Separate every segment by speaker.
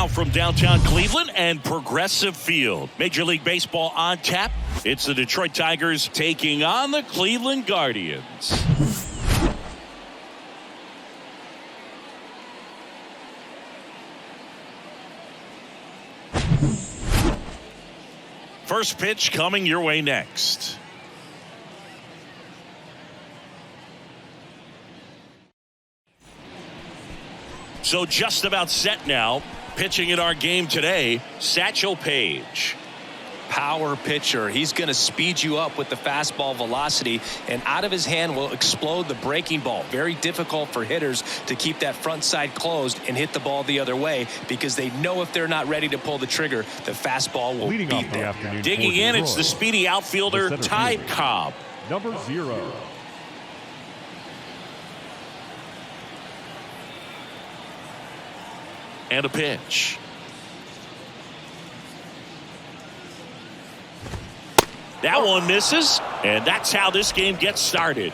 Speaker 1: now from downtown Cleveland and Progressive Field. Major League Baseball on tap. It's the Detroit Tigers taking on the Cleveland Guardians. First pitch coming your way next. So just about set now. Pitching in our game today, Satchel Paige.
Speaker 2: Power pitcher. He's going to speed you up with the fastball velocity, and out of his hand will explode the breaking ball. Very difficult for hitters to keep that front side closed and hit the ball the other way, because they know if they're not ready to pull the trigger, the fastball will beat them.
Speaker 1: Digging in, it's the speedy outfielder Ty Cobb.
Speaker 3: Number 0.
Speaker 1: And a pitch. That one misses, and that's how this game gets started.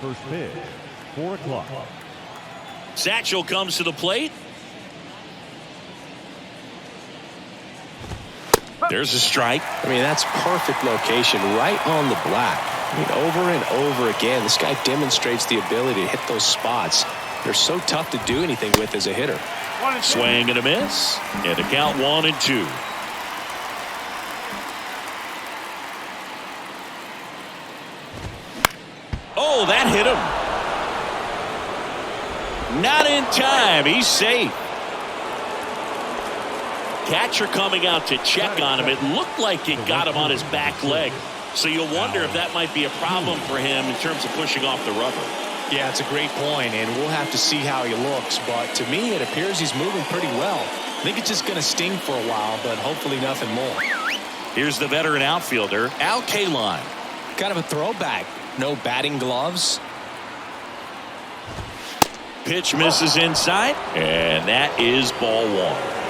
Speaker 3: First pitch, 4 o'clock.
Speaker 1: Satchel comes to the plate. There's a strike.
Speaker 2: I mean, that's perfect location, right on the black. I mean, over and over again, this guy demonstrates the ability to hit those spots. They're so tough to do anything with as a hitter.
Speaker 1: Swing and a miss, and a count 1-2. Oh, that hit him. Not in time. He's safe. Catcher coming out to check on him. It looked like it got him on his back leg. So you'll wonder if that might be a problem for him in terms of pushing off the rubber.
Speaker 2: Yeah, it's a great point, and we'll have to see how he looks. But to me, it appears he's moving pretty well. I think it's just going to sting for a while, but hopefully nothing more.
Speaker 1: Here's the veteran outfielder, Al Kaline.
Speaker 2: Kind of a throwback. No batting gloves.
Speaker 1: Pitch misses inside, and that is ball 1.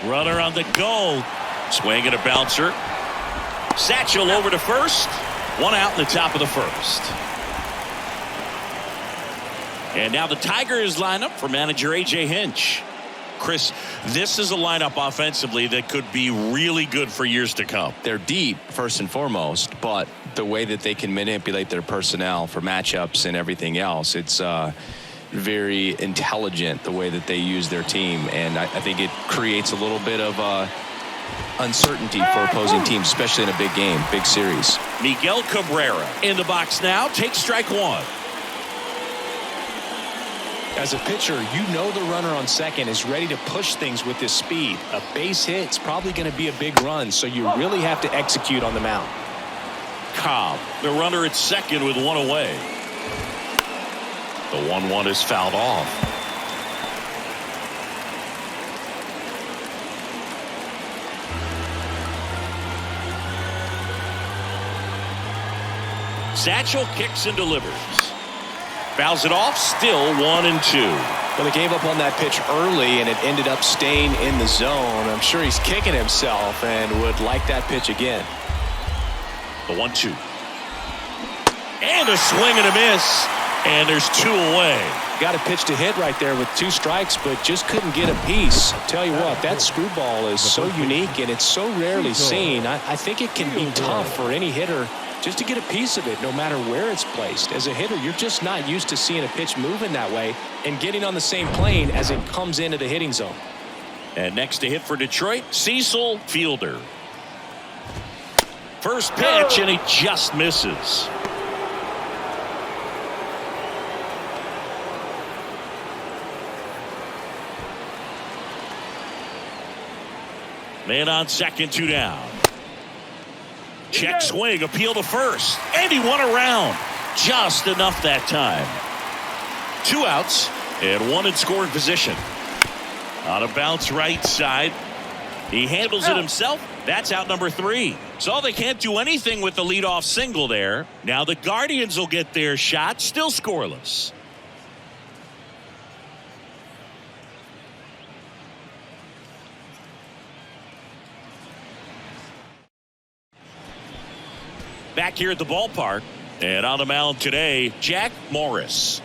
Speaker 1: Runner on the go. Swing and a bouncer. Satchel over to first. 1 out in the top of the first. And now the Tigers line up for manager A.J. Hinch. Chris, this is a lineup offensively that could be really good for years to come.
Speaker 2: They're deep, first and foremost, but the way that they can manipulate their personnel for matchups and everything else, it's very intelligent the way that they use their team, and I think it creates a little bit of uncertainty for opposing teams, especially in a big game, big series.
Speaker 1: Miguel Cabrera in the box now, takes strike 1.
Speaker 2: As a pitcher, you know the runner on second is ready to push things with his speed. A base hit, it's probably going to be a big run, so you really have to execute on the mound.
Speaker 1: Cobb, the runner at second with 1 away. The 1-1 is fouled off. Satchel kicks and delivers. Fouls it off, still 1-2.
Speaker 2: Well, they gave up on that pitch early, and it ended up staying in the zone. I'm sure he's kicking himself and would like that pitch again.
Speaker 1: The 1-2. And a swing and a miss. And there's 2 away.
Speaker 2: Got a pitch to hit right there with 2 strikes, but just couldn't get a piece. I'll tell you what, that screwball is so unique, and it's so rarely seen. I think it can be tough for any hitter just to get a piece of it, no matter where it's placed. As a hitter, you're just not used to seeing a pitch moving that way and getting on the same plane as it comes into the hitting zone.
Speaker 1: And next to hit for Detroit, Cecil Fielder. First pitch, and he just misses. Man on second, 2 down. Check swing, appeal to first, and he won around. Just enough that time. 2 outs and 1 in scoring position. On a bounce right side. He handles it himself. That's out number 3. So they can't do anything with the leadoff single there. Now the Guardians will get their shot, still scoreless. back here at the ballpark. And on the mound today, Jack Morris.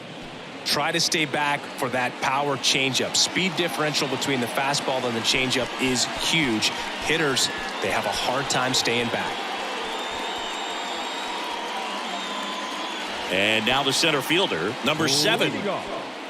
Speaker 2: Try to stay back for that power changeup. Speed differential between the fastball and the changeup is huge. Hitters, they have a hard time staying back.
Speaker 1: And now the center fielder, number 7.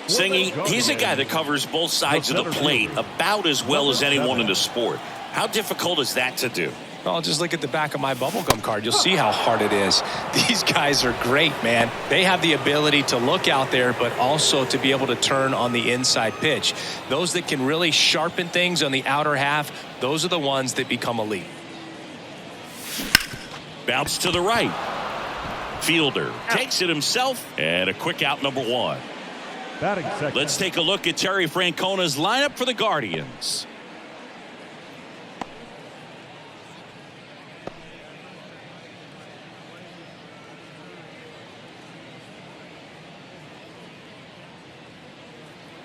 Speaker 1: Singing, he's a guy that covers both sides of the plate about as well as anyone in the sport. How difficult is that to do?
Speaker 2: Well, just look at the back of my bubblegum card. You'll see how hard it is. These guys are great, man. They have the ability to look out there, but also to be able to turn on the inside pitch. Those that can really sharpen things on the outer half, those are the ones that become elite.
Speaker 1: Bounce to the right. Fielder takes it himself, and a quick out, number 1. Let's take a look at Terry Francona's lineup for the Guardians.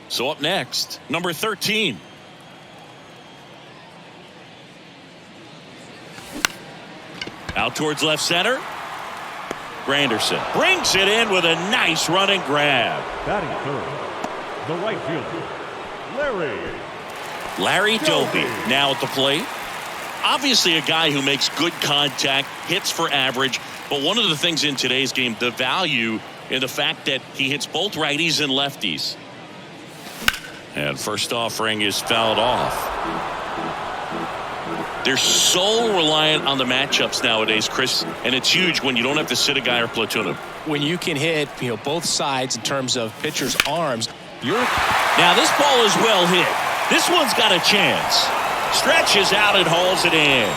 Speaker 1: So up next, number 13. Out towards left center. Granderson brings it in with a nice running grab.
Speaker 3: Batting third, the right fielder,
Speaker 1: Larry Doby now at the plate. Obviously a guy who makes good contact, hits for average, but one of the things in today's game, the value in the fact that he hits both righties and lefties. And first offering is fouled off. They're so reliant on the matchups nowadays, Chris, and it's huge when you don't have to sit a guy or platoon him.
Speaker 2: When you can hit, both sides in terms of pitchers' arms,
Speaker 1: now this ball is well hit. This one's got a chance. Stretches out and hauls it in.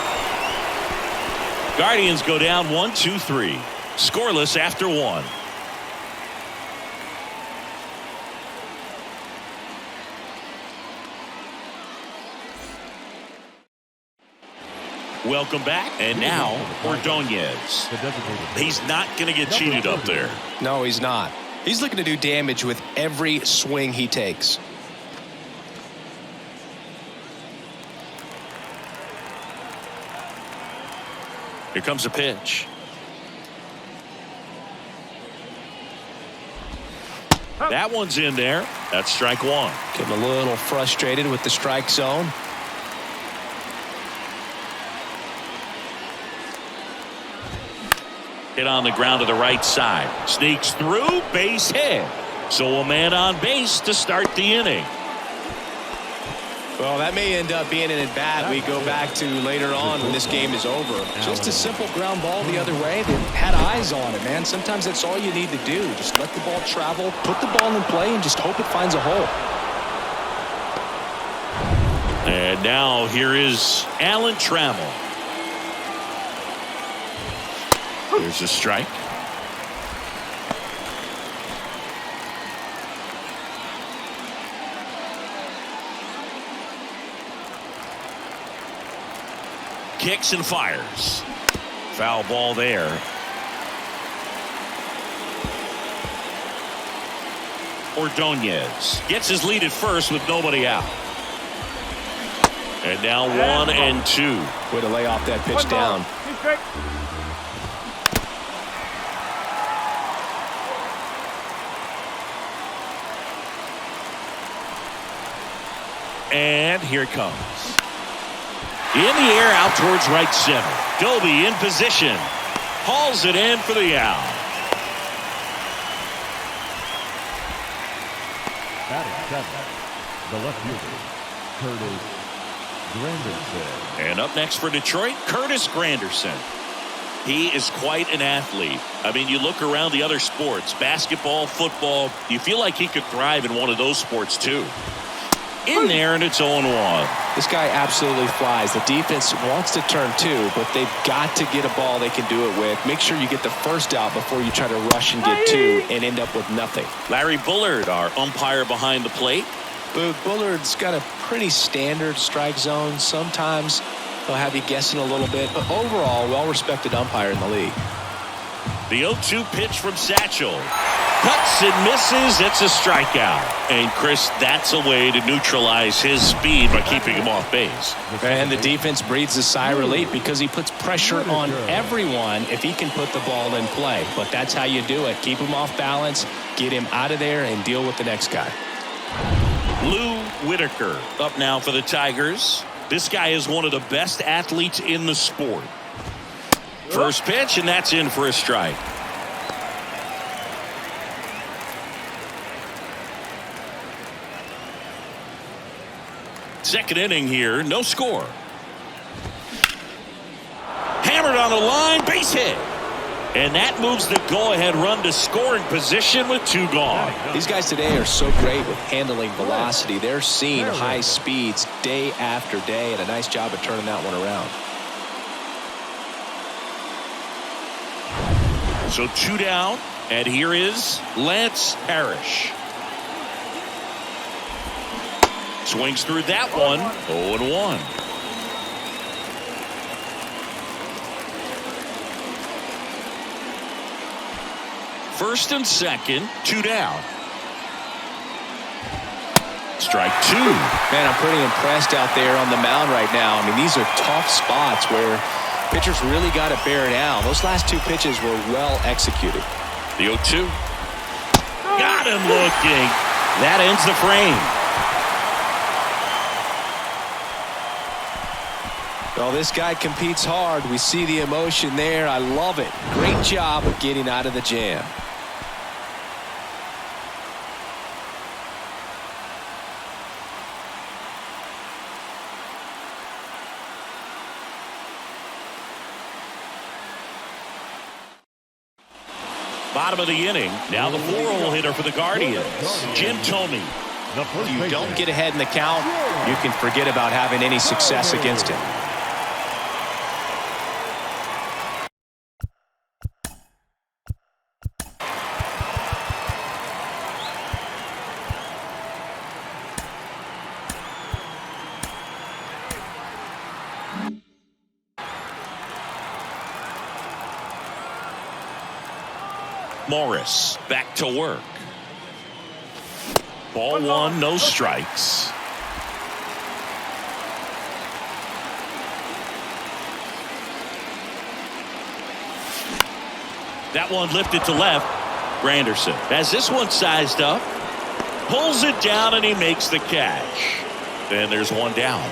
Speaker 1: Guardians go down 1-2-3. Scoreless after 1. Welcome back. And now Ordonez. He's not going to get cheated up there.
Speaker 2: No, he's not. He's looking to do damage with every swing he takes.
Speaker 1: Here comes a pitch. That one's in there. That's strike 1.
Speaker 2: Getting a little frustrated with the strike zone.
Speaker 1: Hit on the ground to the right side. Sneaks through, base hit. So a man on base to start the inning.
Speaker 2: Well, that may end up being an at-bat we go back to later on when this game is over. Just a simple ground ball the other way. They had eyes on it, man. Sometimes that's all you need to do. Just let the ball travel, put the ball in play, and just hope it finds a hole.
Speaker 1: And now here is Alan Trammell. There's a strike. Kicks and fires. Foul ball there. Ordonez gets his lead at first with nobody out. And now 1-2.
Speaker 2: Way to lay off that pitch down.
Speaker 1: And here it comes. In the air out towards right center. Doby in position. Hauls it in for the out.
Speaker 3: Batting 7, the left fielder, Curtis Granderson.
Speaker 1: And up next for Detroit, Curtis Granderson. He is quite an athlete. I mean, you look around the other sports, basketball, football, you feel like he could thrive in one of those sports too. In there, and it's 0-1.
Speaker 2: This guy absolutely flies. The defense wants to turn 2, but they've got to get a ball they can do it with. Make sure you get the first out before you try to rush and get 2 and end up with nothing.
Speaker 1: Larry Bullard, our umpire behind the plate.
Speaker 2: Bullard's got a pretty standard strike zone. Sometimes he'll have you guessing a little bit, but overall, well-respected umpire in the league.
Speaker 1: The 0-2 pitch from Satchel. Cuts and misses. It's a strikeout. And, Chris, that's a way to neutralize his speed by keeping him off base.
Speaker 2: And the defense breathes a sigh of relief because he puts pressure on everyone if he can put the ball in play. But that's how you do it. Keep him off balance, get him out of there, and deal with the next guy.
Speaker 1: Lou Whitaker up now for the Tigers. This guy is one of the best athletes in the sport. First pitch, and that's in for a strike. Second inning here, no score. Hammered on the line, base hit. And that moves the go-ahead run to scoring position with 2 gone.
Speaker 2: These guys today are so great with handling velocity. They're seeing high speeds day after day, and a nice job of turning that one around.
Speaker 1: So 2 down, and here is Lance Parrish. Swings through that one, 0-1. First and second, 2 down. Strike 2.
Speaker 2: Man, I'm pretty impressed out there on the mound right now. I mean, these are tough spots where pitchers really got to bear down. Those last 2 pitches were well executed.
Speaker 1: The 0-2. Got him looking. That ends the frame.
Speaker 2: Well, this guy competes hard. We see the emotion there. I love it. Great job of getting out of the jam.
Speaker 1: Bottom of the inning. Now the 4-hole hitter for the Guardians, Jim Thome.
Speaker 2: If you don't get ahead in the count, you can forget about having any success against him.
Speaker 1: Morris back to work. Ball 1, no strikes. That one lifted to left. Granderson has this one sized up. Pulls it down and he makes the catch. Then there's 1 down.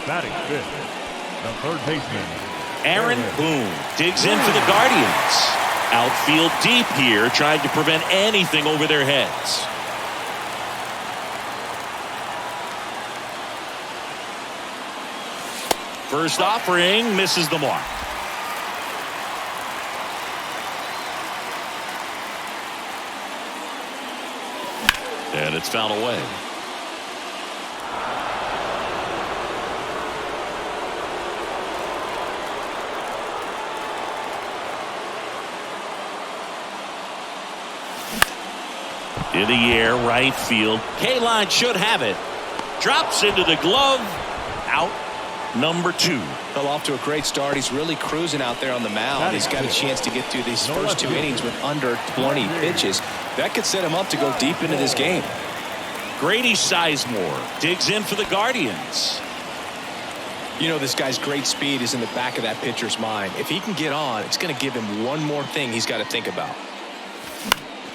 Speaker 3: Batting fifth, the third baseman,
Speaker 1: Aaron Boone digs in for the Guardians. Outfield deep here, trying to prevent anything over their heads. First offering misses the mark. And it's fouled away. In the air, right field. K-line should have it. Drops into the glove. Out number 2.
Speaker 2: Well, off to a great start. He's really cruising out there on the mound. He's got a chance to get through these first 2 innings with under 20 pitches. That could set him up to go deep into this game.
Speaker 1: Grady Sizemore digs in for the Guardians.
Speaker 2: You know, this guy's great speed is in the back of that pitcher's mind. If he can get on, it's going to give him one more thing he's got to think about.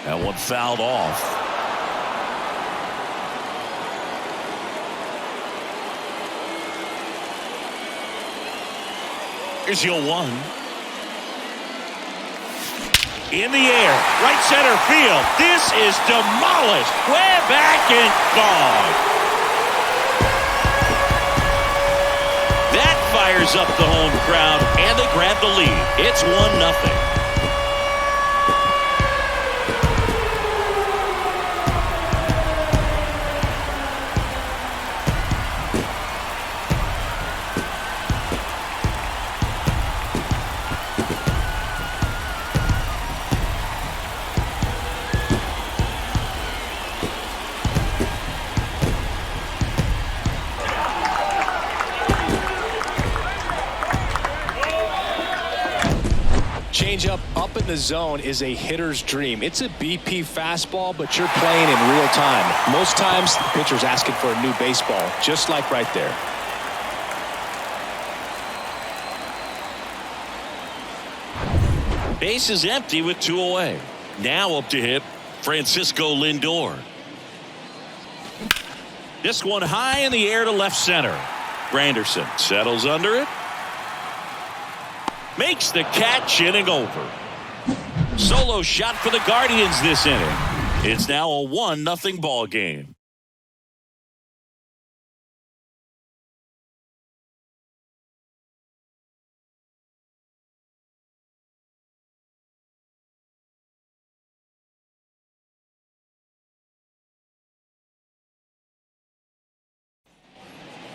Speaker 1: That one fouled off. Here's your 1. In the air, right center field. This is demolished. Way back and gone. That fires up the home crowd, and they grab the lead. It's 1-0.
Speaker 2: Changeup up in the zone is a hitter's dream. It's a BP fastball, but you're playing in real time. Most times, the pitcher's asking for a new baseball, just like right there.
Speaker 1: Base is empty with 2 away. Now up to hit Francisco Lindor. This one high in the air to left center. Granderson settles under it. Makes the catch, inning over. Solo shot for the Guardians this inning. It's now a 1-0 ball game.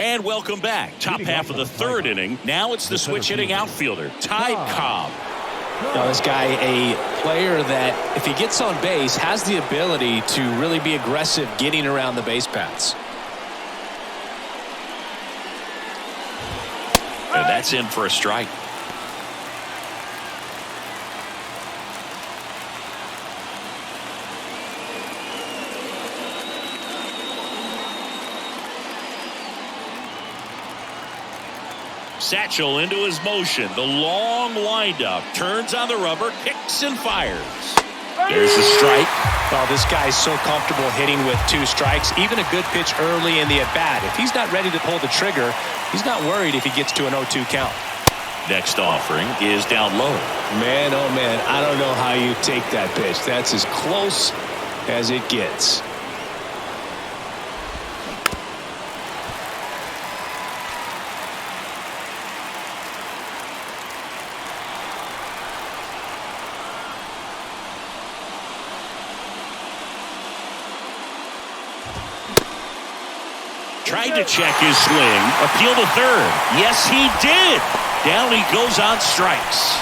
Speaker 1: And welcome back. Top half of the 3rd inning. Now it's the switch hitting outfielder, Ty Cobb.
Speaker 2: Now this guy, a player that if he gets on base has the ability to really be aggressive getting around the base paths.
Speaker 1: And that's in for a strike. Satchel into his motion. The long windup. Turns on the rubber. Kicks and fires. There's the strike.
Speaker 2: Oh, this guy's so comfortable hitting with 2 strikes. Even a good pitch early in the at-bat. If he's not ready to pull the trigger, he's not worried if he gets to an 0-2 count.
Speaker 1: Next offering is down low.
Speaker 2: Man, oh man, I don't know how you take that pitch. That's as close as it gets.
Speaker 1: Tried to check his swing. Appeal to third. Yes, he did. Down he goes on strikes.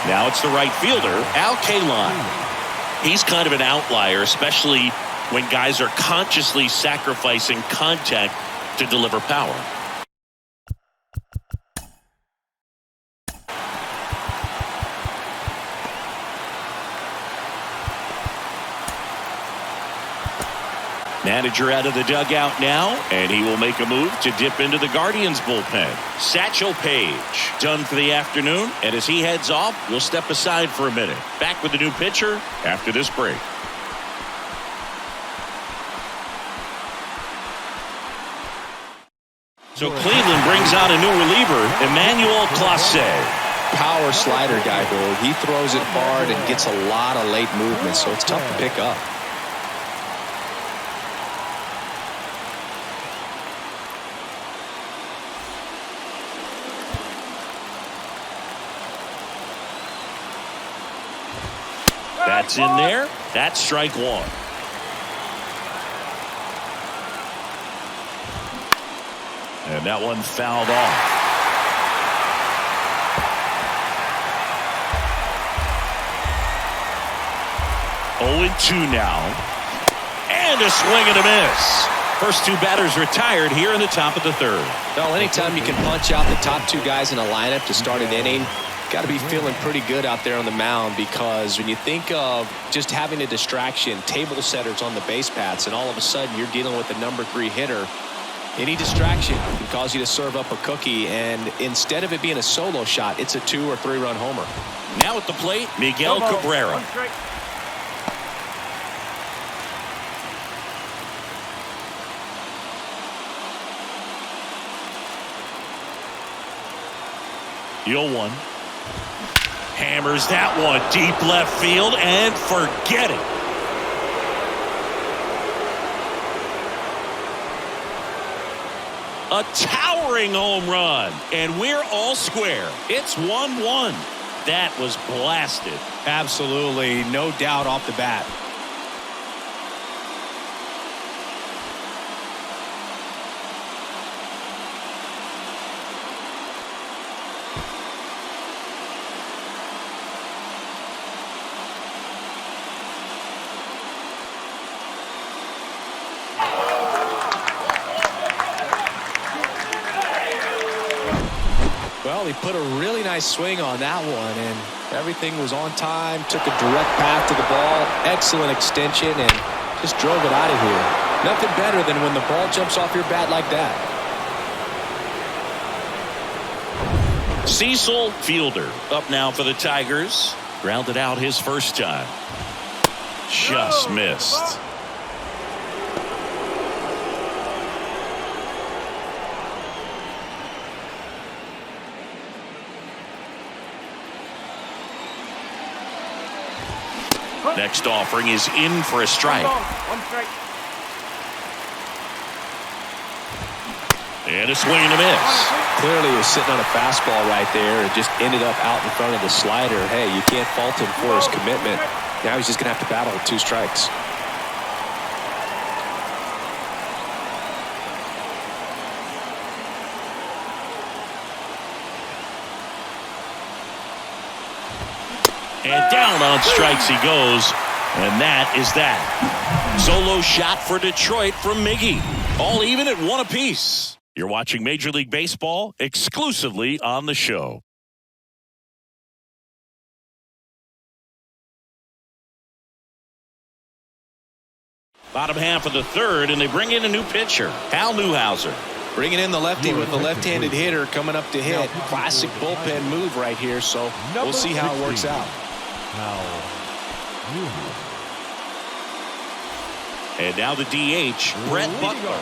Speaker 1: Now it's the right fielder, Al Kaline. He's kind of an outlier, especially when guys are consciously sacrificing contact to deliver power. Manager out of the dugout now, and he will make a move to dip into the Guardians bullpen. Satchel Paige done for the afternoon, and as he heads off, we'll step aside for a minute. Back with the new pitcher after this break. So Cleveland brings out a new reliever, Emmanuel Clase.
Speaker 2: Power slider guy, though. He throws it hard and gets a lot of late movement, so it's tough to pick up.
Speaker 1: That's in there. That's strike 1. And that one fouled off. 0-2 now. And a swing and a miss. First 2 batters retired here in the top of the 3rd.
Speaker 2: Well, anytime you can punch out the top 2 guys in a lineup to start an inning, got to be feeling pretty good out there on the mound, because when you think of just having a distraction, table setters on the base paths, and all of a sudden you're dealing with the number 3 hitter, any distraction can cause you to serve up a cookie, and instead of it being a solo shot, it's a 2 or 3 run homer.
Speaker 1: Now at the plate, Miguel Cabrera. 0-1. Hammers that one deep left field and forget it. A towering home run, and we're all square. It's 1-1. That was blasted.
Speaker 2: Absolutely, no doubt off the bat. Well, Well, he put a really nice swing on that one, and everything was on time. Took a direct path to the ball. Excellent extension, and just drove it out of here. Nothing better than when the ball jumps off your bat like that.
Speaker 1: Cecil Fielder up now for the Tigers. Grounded out his first time. Just missed. Next offering is in for a strike. And a swing and a miss.
Speaker 2: Clearly he was sitting on a fastball right there. It just ended up out in front of the slider. Hey, you can't fault him for his commitment. Now he's just going to have to battle with 2 strikes.
Speaker 1: And down on strikes he goes. And that is that. Solo shot for Detroit from Miggy. All even at 1 apiece. You're watching Major League Baseball exclusively on the show. Bottom half of the third, and they bring in a new pitcher, Hal Newhouser.
Speaker 2: Bringing in the lefty with the left-handed hitter coming up to hit. Classic bullpen move right here, so we'll see how it works out.
Speaker 1: And now the DH, Brett Butler.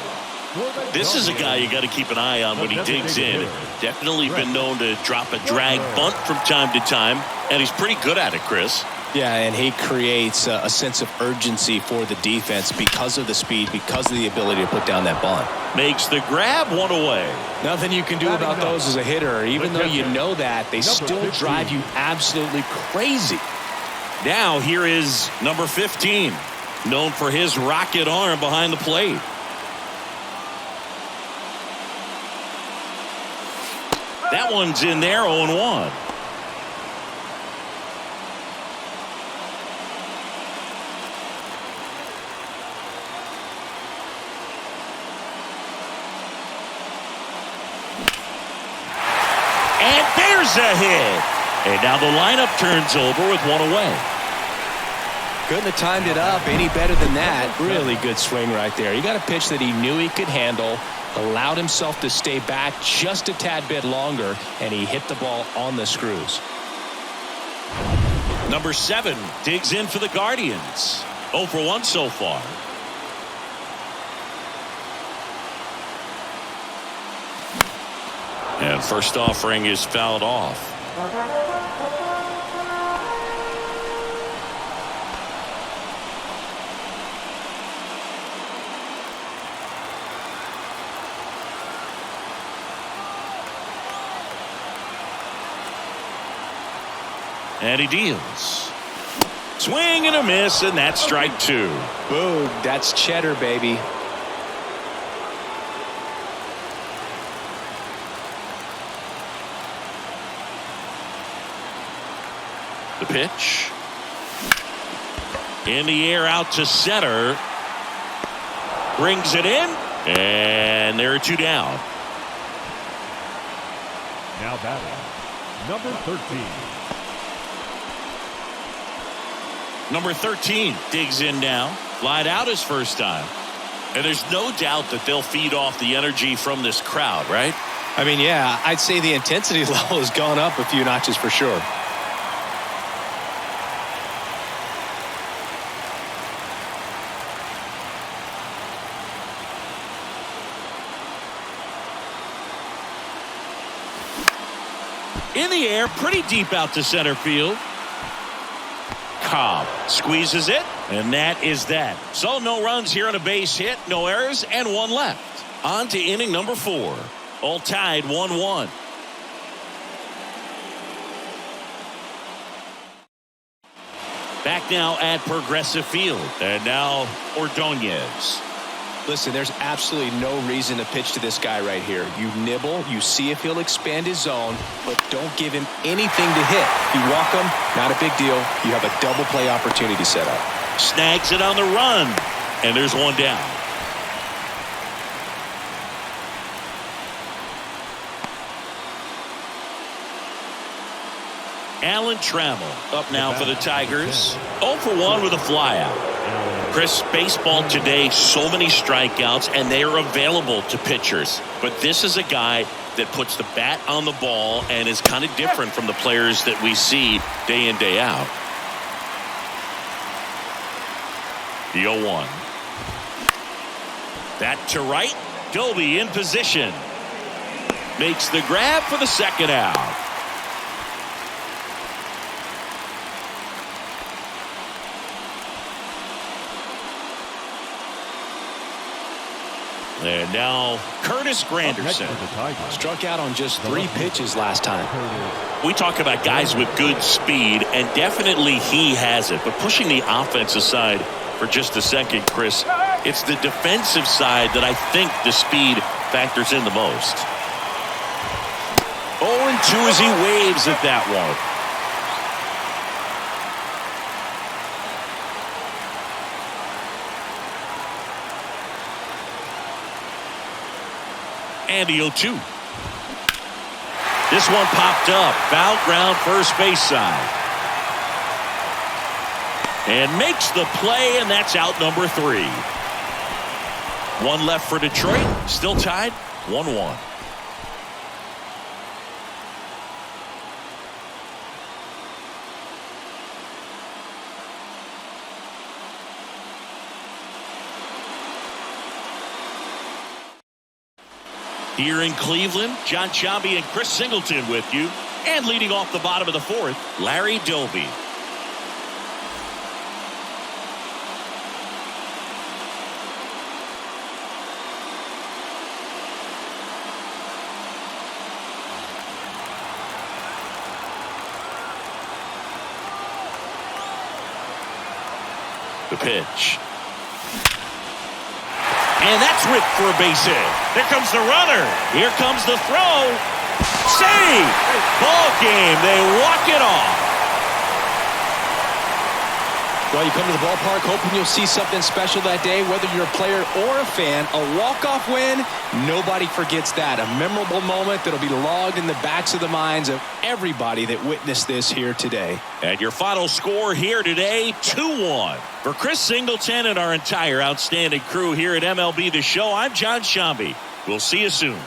Speaker 1: This is a guy you got to keep an eye on when he digs in. Definitely been known to drop a drag bunt from time to time, and he's pretty good at it, Chris.
Speaker 2: Yeah, and he creates a sense of urgency for the defense because of the speed, because of the ability to put down that bunt.
Speaker 1: Makes the grab, 1 away.
Speaker 2: Nothing you can do about those as a hitter. Even though you know that, they still drive you absolutely crazy.
Speaker 1: Now here is number 15, known for his rocket arm behind the plate. That one's in there, 0-1. And there's a hit. And now the lineup turns over with 1 away.
Speaker 2: Couldn't have timed it up any better than that. Really good swing right there. He got a pitch that he knew he could handle, allowed himself to stay back just a tad bit longer, and he hit the ball on the screws.
Speaker 1: Number 7 digs in for the Guardians. 0 for 1 so far. And first offering is fouled off. And he deals. Swing and a miss, and that's strike 2.
Speaker 2: Boom, that's cheddar, baby.
Speaker 1: The pitch. In the air out to center. Brings it in. And there are 2 down.
Speaker 3: Now batting, number 13.
Speaker 1: Number 13 digs in now. Flied out his first time. And there's no doubt that they'll feed off the energy from this crowd, right?
Speaker 2: I mean, yeah, I'd say the intensity level has gone up a few notches for sure.
Speaker 1: In the air, pretty deep out to center field. Cobb squeezes it, and that is that. So no runs here on a base hit, no errors, and 1 left. On to inning number 4. All tied 1-1. Back now at Progressive Field, and now Ordonez.
Speaker 2: Listen, there's absolutely no reason to pitch to this guy right here. You nibble, you see if he'll expand his zone, but don't give him anything to hit. If you walk him, not a big deal. You have a double play opportunity set up.
Speaker 1: Snags it on the run, and there's 1 down. Alan Trammell up now for the Tigers. 0 for 1 with a flyout. Chris, baseball today, so many strikeouts, and they are available to pitchers. But this is a guy that puts the bat on the ball and is kind of different from the players that we see day in, day out. The 0-1. That to right. Dolby in position. Makes the grab for the second out. And now Curtis Granderson.
Speaker 2: Struck out on just 3 pitches last time.
Speaker 1: We talk about guys with good speed, and definitely he has it. But pushing the offense aside for just a second, Chris, it's the defensive side that I think the speed factors in the most. 0-2 as he waves at that one. And the 0-2. This one popped up. Foul ground first base side. And makes the play, and that's out number 3. 1 left for Detroit. Still tied 1-1. Here in Cleveland, John Sciambi and Chris Singleton with you. And leading off the bottom of the 4th, Larry Doby. The pitch. And that's ripped for a base hit. There comes the runner. Here comes the throw. Save! Ball game. They walk it off.
Speaker 2: Well, you come to the ballpark hoping you'll see something special that day, whether you're a player or a fan. A walk-off win, nobody forgets that. A memorable moment that'll be logged in the backs of the minds of everybody that witnessed this here today.
Speaker 1: And your final score here today, 2-1. For Chris Singleton and our entire outstanding crew here at MLB The Show, I'm John Sciambi. We'll see you soon.